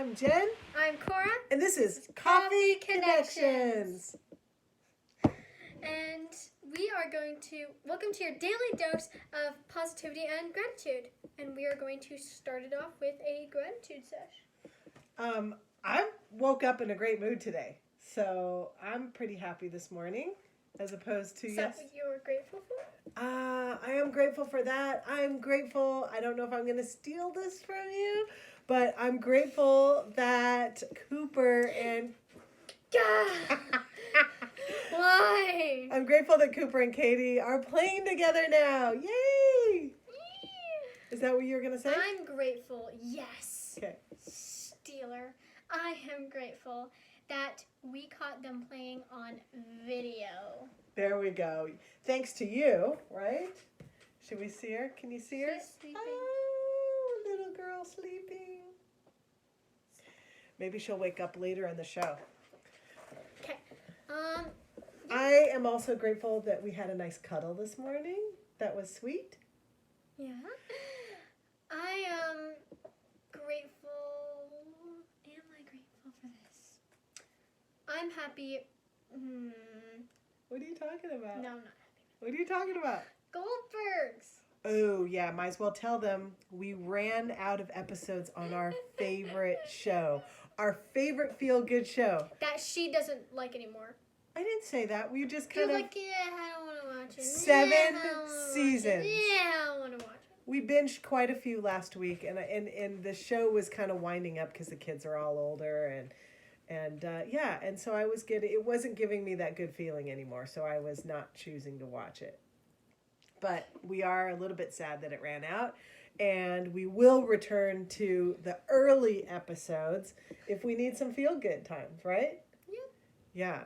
I'm Jen. I'm Cora. And this is Coffee Connections. And we are going to welcome to your daily dose of positivity and gratitude. And we are going to start it off with a gratitude sesh. I woke up in a great mood today. So I'm pretty happy this morning as opposed to Is that what you're grateful for? I am grateful for that. I'm grateful. I don't know if I'm going to steal this from you, but I'm grateful that Cooper and Why? I'm grateful that Cooper and Katie are playing together now. Yay! Is that what you were going to say? I'm grateful. Yes. Okay. Stealer. I am grateful that we caught them playing on video. There we go. Thanks to you, right? Should we see her? Can you see her? She's sleeping. Oh, little girl sleeping. Maybe she'll wake up later in the show. Okay. I am also grateful that we had a nice cuddle this morning. That was sweet. Yeah. I am grateful. Am I grateful for this? I'm happy. What are you talking about? No, I'm not happy. What are you talking about? Goldbergs. Oh, yeah. Might as well tell them we ran out of episodes on our favorite show. Our favorite feel-good show. That she doesn't like anymore. I didn't say that. We just You're kind of... like, yeah, I don't want to watch it. 7 Yeah, I don't wanna seasons. watch it. Yeah, I don't want to watch it. We binged quite a few last week, and the show was kind of winding up because the kids are all older, and so I was it wasn't giving me that good feeling anymore, so I was not choosing to watch it. But we are a little bit sad that it ran out, and we will return to the early episodes if we need some feel-good times, right? Yeah.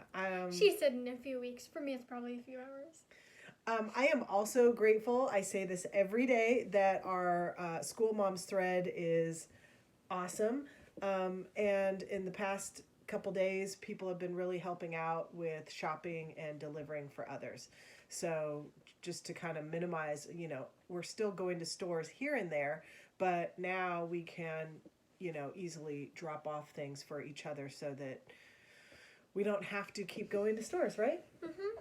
She said in a few weeks. For me, it's probably a few hours. I am also grateful, I say this every day, that our School Moms thread is awesome. And in the past couple days, people have been really helping out with shopping and delivering for others. So just to kind of minimize, we're still going to stores here and there, but now we can, easily drop off things for each other so that we don't have to keep going to stores, right? Mm-hmm.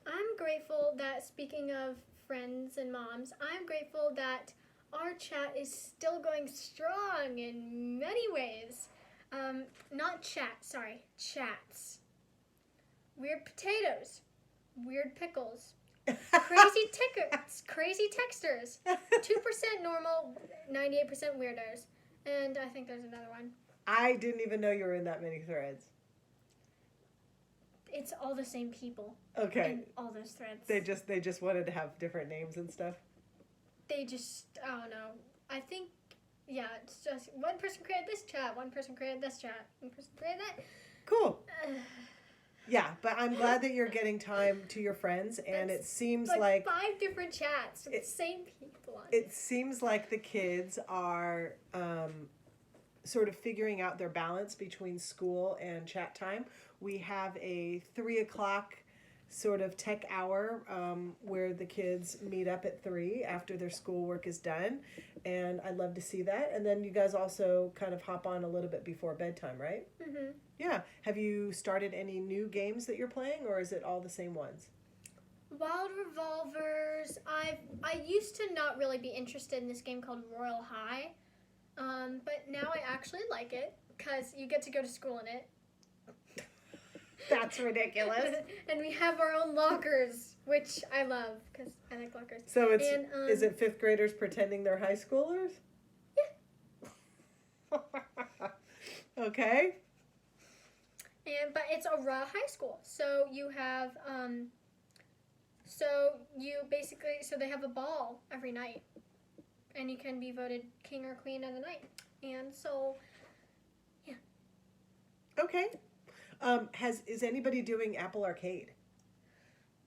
I'm grateful that, speaking of friends and moms, I'm grateful that our chat is still going strong in many ways. Not chat, sorry, chats. Weird potatoes, weird pickles, crazy tickers, crazy texters, 2% normal, 98% weirdos, and I think there's another one. I didn't even know you were in that many threads. It's all the same people. Okay. In all those threads. They just wanted to have different names and stuff. They just, I don't know. I think, yeah, it's just one person created this chat, one person created this chat, one person created that. Cool. Yeah, but I'm glad that you're getting time to your friends, and it seems like 5 different chats with the same people on it. Seems like the kids are sort of figuring out their balance between school and chat time. We have a 3:00 sort of tech hour where the kids meet up at 3 after their schoolwork is done, and I'd love to see that. And then you guys also kind of hop on a little bit before bedtime, right? Mm-hmm. Yeah. Have you started any new games that you're playing, or is it all the same ones? Wild Revolvers. I used to not really be interested in this game called Royal High, but now I actually like it because you get to go to school in it. That's ridiculous. And we have our own lockers, which I love because I like lockers. So is it 5th graders pretending they're high schoolers? Yeah. Okay. But it's a raw high school, so you have so they have a ball every night, and you can be voted king or queen of the night, and so yeah. Okay. Is anybody doing Apple Arcade?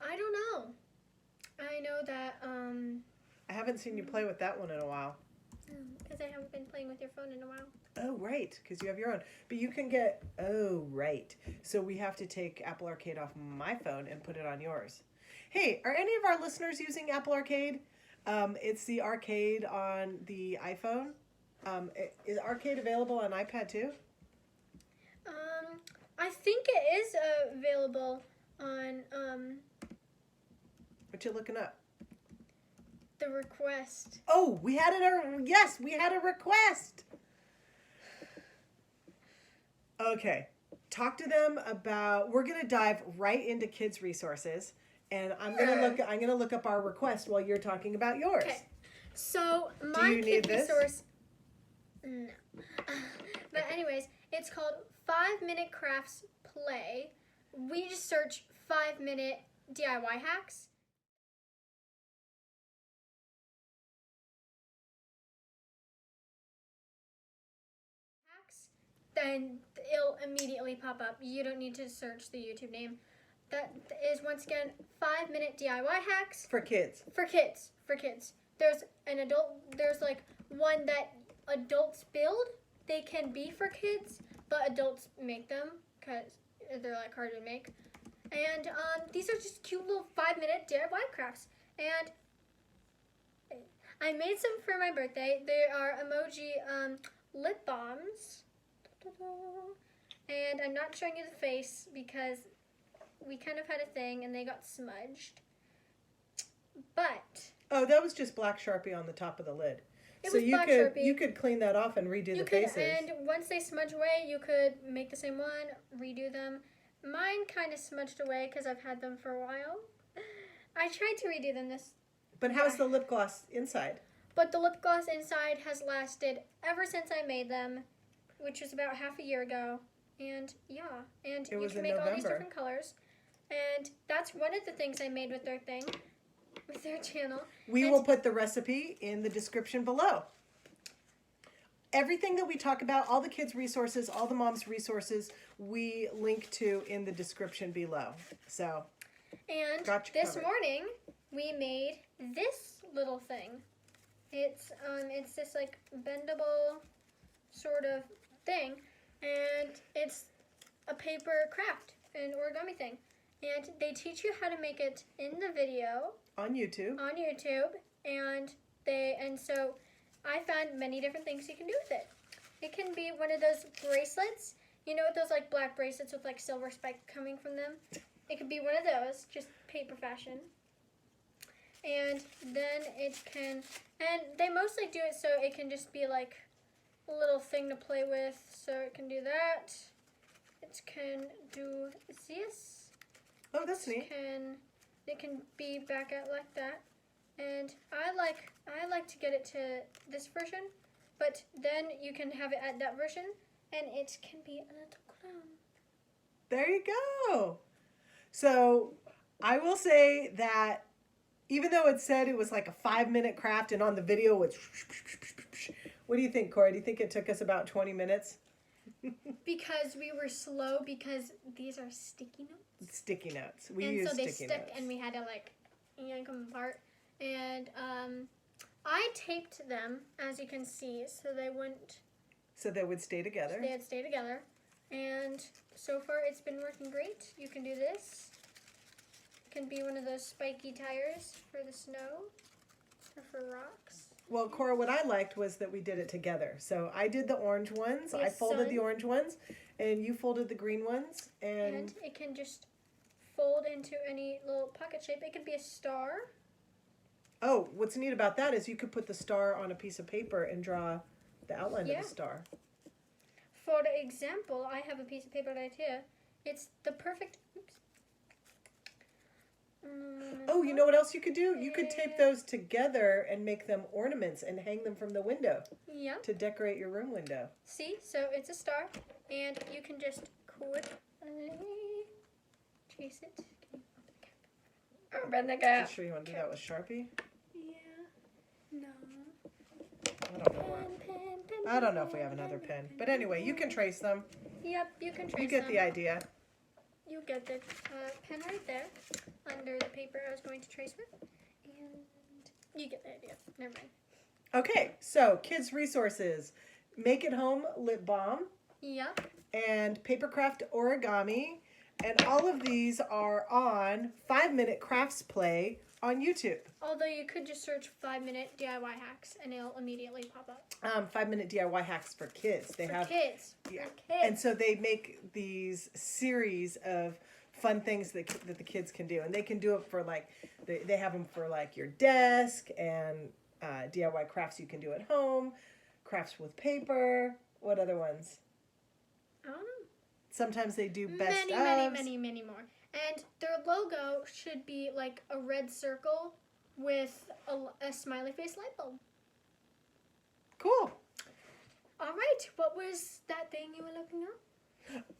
I don't know. I know that I haven't seen you play with that one in a while. because I haven't been playing with your phone in a while. Oh, right, because you have your own. But you can get, oh, right. So we have to take Apple Arcade off my phone and put it on yours. Hey, are any of our listeners using Apple Arcade? It's the arcade on the iPhone. Is Arcade available on iPad too? I think it is available on What you looking up? the request. Oh, we had yes, we had a request. Okay. Talk to them about, we're going to dive right into kids resources, and I'm going to look up our request while you're talking about yours. Okay. So Do my you kid need this? resource. No. But anyways, it's called 5-Minute Crafts Play. We just search 5-minute DIY hacks. Then it'll immediately pop up. You don't need to search the YouTube name. That is once again 5-minute DIY hacks For kids. for kids. For kids. There's an adult. There's like one that adults build. They can be for kids, but adults make them because they're like hard to make. And these are just cute little 5-minute DIY crafts. And I made some for my birthday. They are emoji lip balms. And I'm not showing you the face because we kind of had a thing and they got smudged. But Oh, that was just black Sharpie on the top of the lid. it So was black Sharpie. you could clean that off and redo You the could, faces. and once they smudge away, you could make the same one, redo them. Mine kind of smudged away because I've had them for a while. I tried to redo them But how's the lip gloss inside? but the lip gloss inside has lasted ever since I made them, which was about half a year ago. And yeah, and It you was can in make all these November. different colors. And that's one of the things I made with their thing, with their channel. We And- will put the recipe in the description below. Everything that we talk about, all the kids' resources, all the moms' resources, we link to in the description below. So, And Got you this covered. morning we made this little thing. It's this like bendable sort of thing, and it's a paper craft, an origami thing. And they teach you how to make it in the video on YouTube. on YouTube, and so I found many different things you can do with it. It can be one of those bracelets, you know, those like black bracelets with like silver spike coming from them. It could be one of those, just paper fashion. And then it can, and they mostly do it so it can just be like a little thing to play with. So it can do that. It can do this. Oh, that's neat. It can be back out like that. And I like to get it to this version, but then you can have it at that version, and it can be a little clown. There you go. So, I will say that even though it said it was like a 5-minute craft and on the video it's... What do you think, Cora? Do you think it took us about 20 minutes? Because we were slow because these are sticky notes. Sticky notes. We And use so they sticky stuck notes. and we had to like yank them apart. And I taped them, as you can see, so they wouldn't, So they would stay together. they'd stay together. And so far it's been working great. You can do this. It can be one of those spiky tires for the snow or for rocks. Well, Cora, what I liked was that we did it together. So I did the orange ones. I Yes, folded son. the orange ones, and you folded the green ones. And it can just fold into any little pocket shape. It could be a star. Oh, what's neat about that is you could put the star on a piece of paper and draw the outline Yeah. of the star. For example, I have a piece of paper right here. It's the perfect. Oops. Oh, you know what else you could do? You could tape those together and make them ornaments and hang them from the window Yeah. to decorate your room window. See, so it's a star, and you can just quickly trace it. Open the Are gap. you sure you want to do that with Sharpie? Yeah. No. I don't know. I don't know if we have another pen. But anyway, you can trace them. Yep, you can trace You get them. the idea. You get the pen right there under the paper I was going to trace with. And you get the idea. Never mind. Okay, so kids' resources. Make it home lip balm Yep. and papercraft origami. And all of these are on 5-minute crafts play on YouTube. Although you could just search 5-minute DIY hacks and it'll immediately pop up. 5-minute DIY hacks for kids. They have Kids. Yeah. For kids. And so they make these series of fun things that the kids can do. And they can do it for like, they have them for like your desk and DIY crafts you can do at home, crafts with paper. What other ones? I don't know. Sometimes they do best Many more. And their logo should be like a red circle with a smiley face light bulb. Cool. All right. What was that thing you were looking up?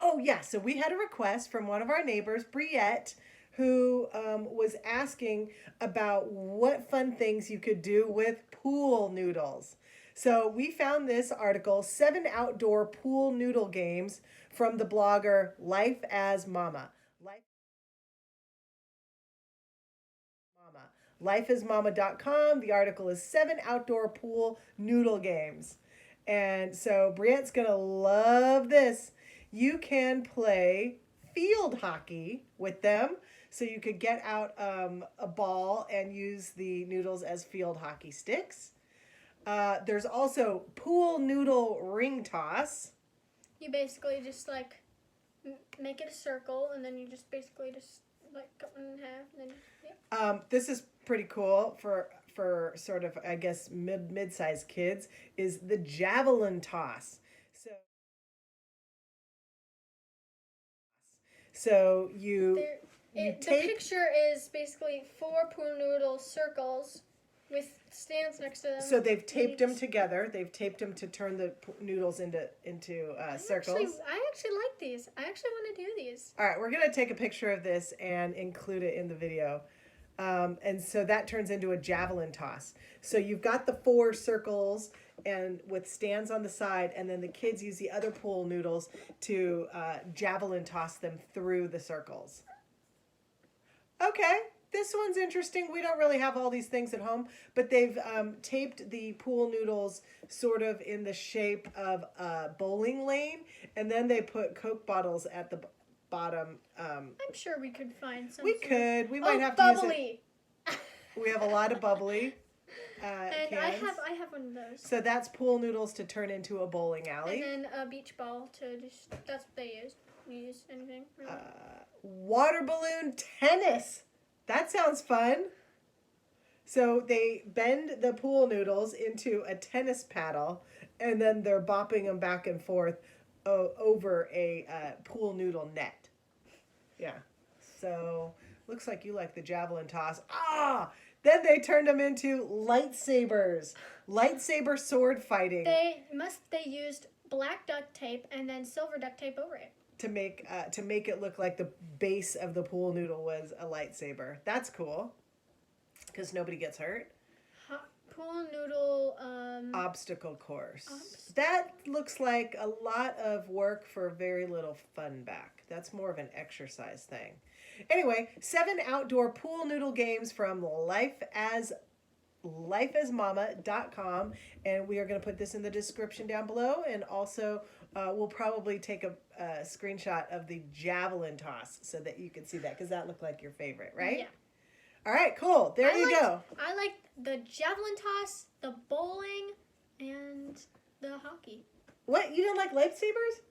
Oh, yeah. So we had a request from one of our neighbors, Briette, who was asking about what fun things you could do with pool noodles. So we found this article, 7 outdoor pool noodle games from the blogger Life as Mama. Lifeasmama.com. The article is 7 outdoor pool noodle games. And so Briette's going to love this. You can play field hockey with them. So you could get out a ball and use the noodles as field hockey sticks. There's also pool noodle ring toss. You basically just like make it a circle, and then you just basically just like cut it in half. And then, yeah. This is pretty cool for sort of, I guess, mid-sized kids, is the javelin toss. So you the picture is basically 4 pool noodle circles with stands next to them. So they've taped them together. They've taped them to turn the noodles into circles. I actually like these. I actually want to do these. All right, we're going to take a picture of this and include it in the video. And so that turns into a javelin toss. So you've got the 4 circles and with stands on the side, and then the kids use the other pool noodles to javelin toss them through the circles. Okay, this one's interesting. We don't really have all these things at home, but they've taped the pool noodles sort of in the shape of a bowling lane, and then they put Coke bottles at the bottom. I'm sure we could find some. We could. We might have bubbly. to use it. We have a lot of bubbly. And cans. I have one of those. So that's pool noodles to turn into a bowling alley. And then a beach ball to just, that's what they use. You use anything? Really? Water balloon tennis. That sounds fun. So they bend the pool noodles into a tennis paddle, and then they're bopping them back and forth over a pool noodle net. Yeah. So looks like you like the javelin toss. Then they turned them into lightsabers. Lightsaber sword fighting. They used black duct tape and then silver duct tape over it. To make it look like the base of the pool noodle was a lightsaber. That's cool. Because nobody gets hurt. Pool noodle obstacle course. That looks like a lot of work for very little fun back. That's more of an exercise thing. Anyway, 7 outdoor pool noodle games from lifeasmama.com, and we are going to put this in the description down below, and also we'll probably take a screenshot of the javelin toss so that you can see that, because that looked like your favorite, right? Yeah. All right, cool. There you go. I like the javelin toss, the bowling, and the hockey. What? You didn't like lightsabers?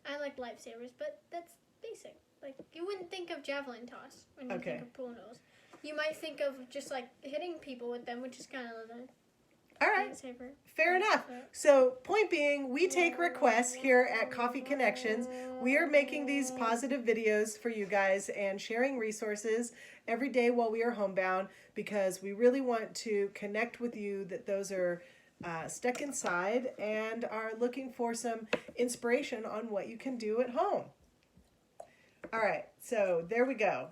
I like lightsabers, but that's basic. Like, you wouldn't think of javelin toss when you think of pool noodles. You might think of just like hitting people with them, which is kind of the all right. lightsaber. Fair enough. So, point being, we take requests here at Coffee Connections. We are making these positive videos for you guys and sharing resources every day while we are homebound, because we really want to connect with you that those are stuck inside and are looking for some inspiration on what you can do at home. All right, so there we go.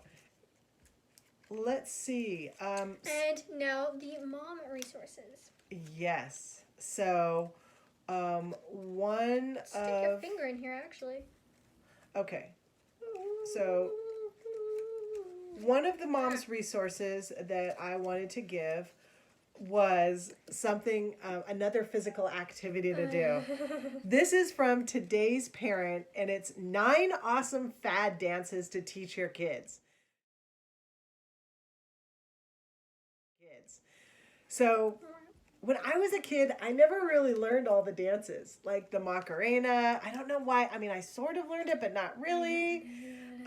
Let's see. And now the mom resources. Yes. So, one Stick your finger in here, actually. Okay. So, one of the mom's resources that I wanted to give was something, another physical activity to do. This is from Today's Parent, and it's 9 awesome fad dances to teach your kids. So when I was a kid, I never really learned all the dances, like the Macarena. I don't know why. I mean, I sort of learned it, but not really.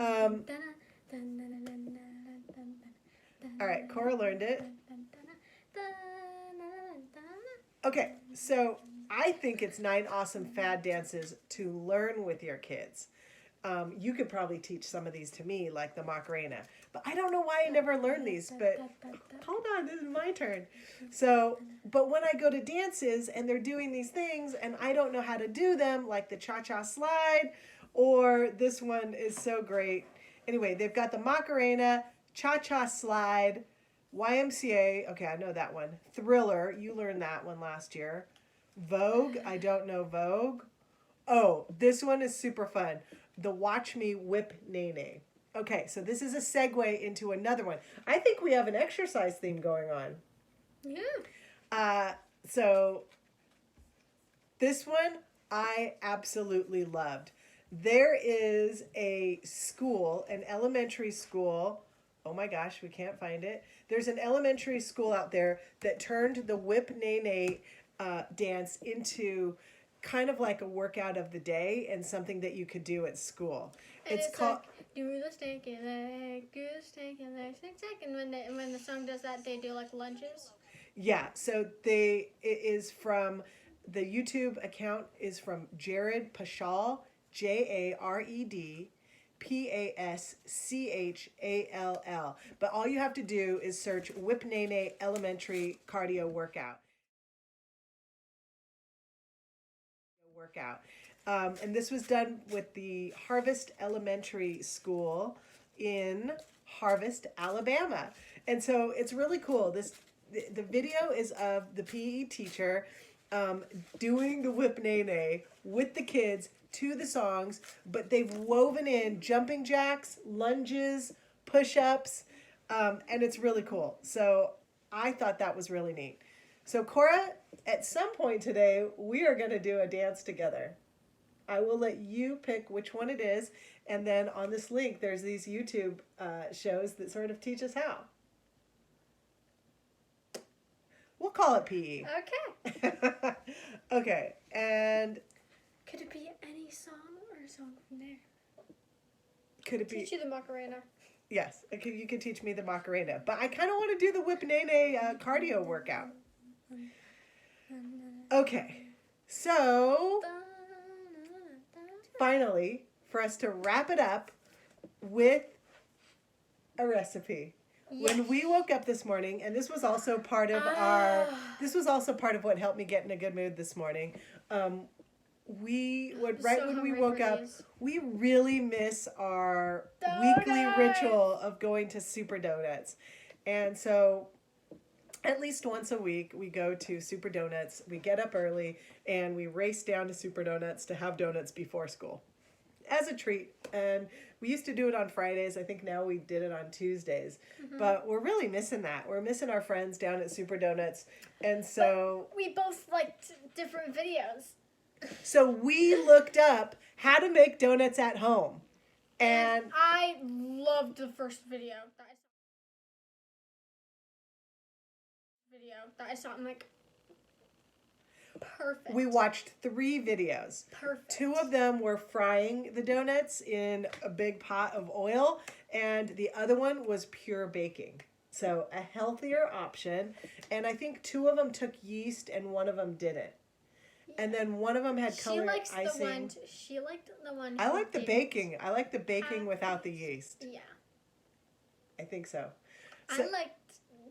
All right, Cora learned it. Okay, so I think it's 9 awesome fad dances to learn with your kids. You could probably teach some of these to me, like the Macarena. But I don't know why I never learned these. But hold on, this is my turn. So, but when I go to dances and they're doing these things and I don't know how to do them, like the cha-cha slide, or this one is so great. Anyway, they've got the Macarena, cha-cha slide, YMCA. Okay, I know that one. Thriller, you learned that one last year. Vogue, I don't know Vogue. Oh, this one is super fun. The Watch Me Whip Nene. Okay, so this is a segue into another one. I think we have an exercise theme going on. Yeah. So this one I absolutely loved. There is a school, an elementary school. Oh my gosh, we can't find it. There's an elementary school out there that turned the Whip Nene dance into kind of like a workout of the day and something that you could do at school. And It's called like, do the stanky leg, do the stanky leg, and when the song does that, they do like lunges. Yeah, so it is from the YouTube account is from Jared Pashal, Jared Pashall. But all you have to do is search Whip Nene Elementary Cardio Workout. And this was done with the Harvest Elementary School in Harvest, Alabama. And so it's really cool. The video is of the PE teacher doing the Whip Nene with the kids to the songs, but they've woven in jumping jacks, lunges, push-ups, and it's really cool. So I thought that was really neat. So Cora, at some point today, we are going to do a dance together. I will let you pick which one it is, and then on this link, there's these YouTube shows that sort of teach us how. We'll call it PE. Okay. Okay, and Could it be any song or a song from there? could it be? Teach you the Macarena. Yes, you can teach me the Macarena, but I kind of want to do the Whip Nene cardio workout. Okay, so finally, for us to wrap it up with a recipe. Yes. When we woke up this morning, and this was also part of what helped me get in a good mood this morning. When we woke up, we really miss our weekly ritual of going to Super Donuts. And so at least once a week, we go to Super Donuts. We get up early and we race down to Super Donuts to have donuts before school as a treat. And we used to do it on Fridays. I think now we did it on Tuesdays. Mm-hmm. But we're really missing that. We're missing our friends down at Super Donuts. And so but we both liked different videos. So we looked up how to make donuts at home. And I loved the first video that I saw. I'm like, perfect. We watched 3 videos. Perfect. 2 of them were frying the donuts in a big pot of oil, and the other one was pure baking. So a healthier option. And I think 2 of them took yeast and 1 of them didn't. And then 1 of them had colored icing. She liked the one. I like the baking. I like the baking without the yeast. Yeah. I think so. I liked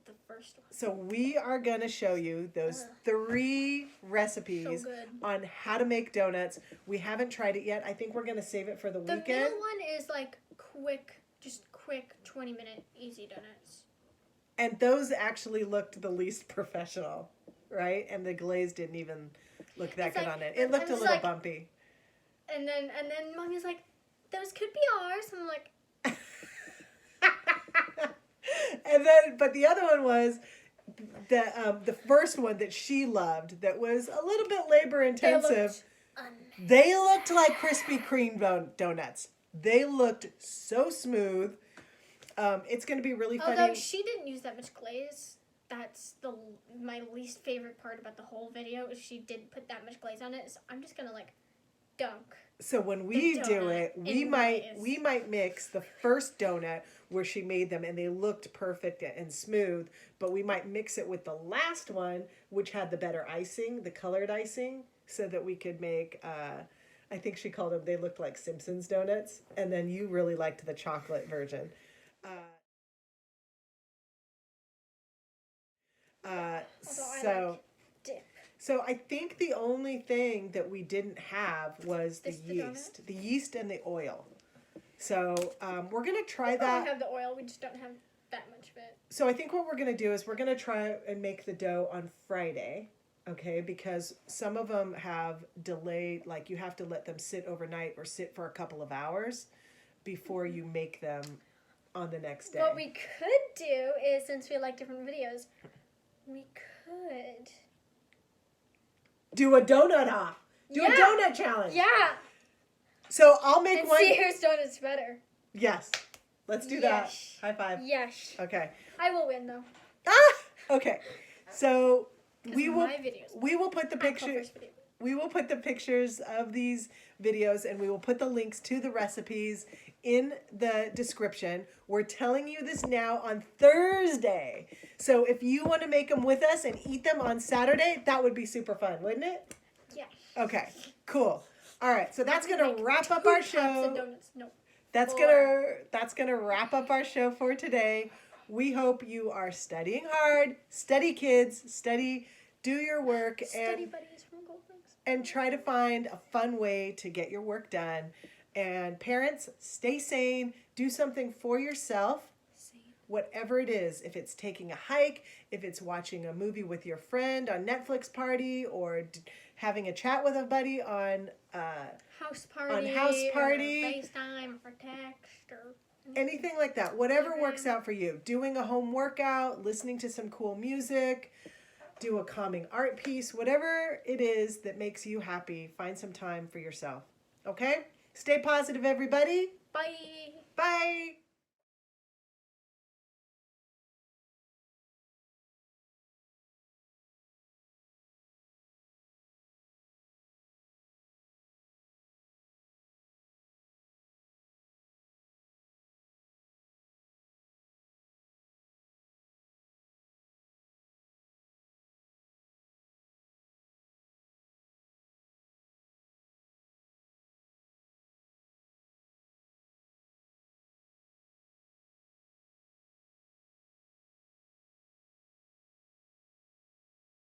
the first one. So we are going to show you those 3 recipes on how to make donuts. We haven't tried it yet. I think we're going to save it for the weekend. The middle one is like quick 20-minute easy donuts. And those actually looked the least professional, right? And the glaze didn't even look that good on it. It looked a little bumpy. And then Mommy's like, those could be ours. And I'm like, but the other one was the first one that she loved that was a little bit labor intensive. They looked like Krispy Kreme donuts. They looked so smooth. It's going to be really funny. Although she didn't use that much glaze. that's my least favorite part about the whole video is she didn't put that much glaze on it. So I'm just gonna like dunk. So when we do it, we glaze. might mix the first donut where she made them and they looked perfect and smooth, but we might mix it with the last one, which had the better icing, the colored icing, so that we could make. I think she called them. They looked like Simpsons donuts, and then you really liked the chocolate version. So. Dip. So I think the only thing that we didn't have was the yeast and the oil. So we're gonna try that. We have the oil. We just don't have that much of it. So I think what we're gonna do is we're gonna try and make the dough on Friday, okay? Because some of them have delayed, like you have to let them sit overnight or sit for a couple of hours before you make them on the next day. What we could do is, since we like different videos, we could do a donut off. Do a donut challenge. Yeah. So I'll make and one. See whose donut's better. Yes. Let's do that. High five. Yes. Okay. I will win though. Okay. So we will put the pictures. We will put the pictures of these videos and we will put the links to the recipes in the description. We're telling you this now on Thursday. So if you want to make them with us and eat them on Saturday, that would be super fun, wouldn't it? Yeah. Okay, cool. All right, so that's going to wrap up our show. No. That's gonna wrap up our show for today. We hope you are studying hard. Study, kids. Study. Do your work and try to find a fun way to get your work done. And parents, stay sane. Do something for yourself. Whatever it is, if it's taking a hike, if it's watching a movie with your friend on Netflix party, or having a chat with a buddy on house party, or FaceTime or text or anything like that. Whatever works out for you. Doing a home workout, listening to some cool music, do a calming art piece, whatever it is that makes you happy, find some time for yourself. Okay? Stay positive, everybody. Bye. Bye.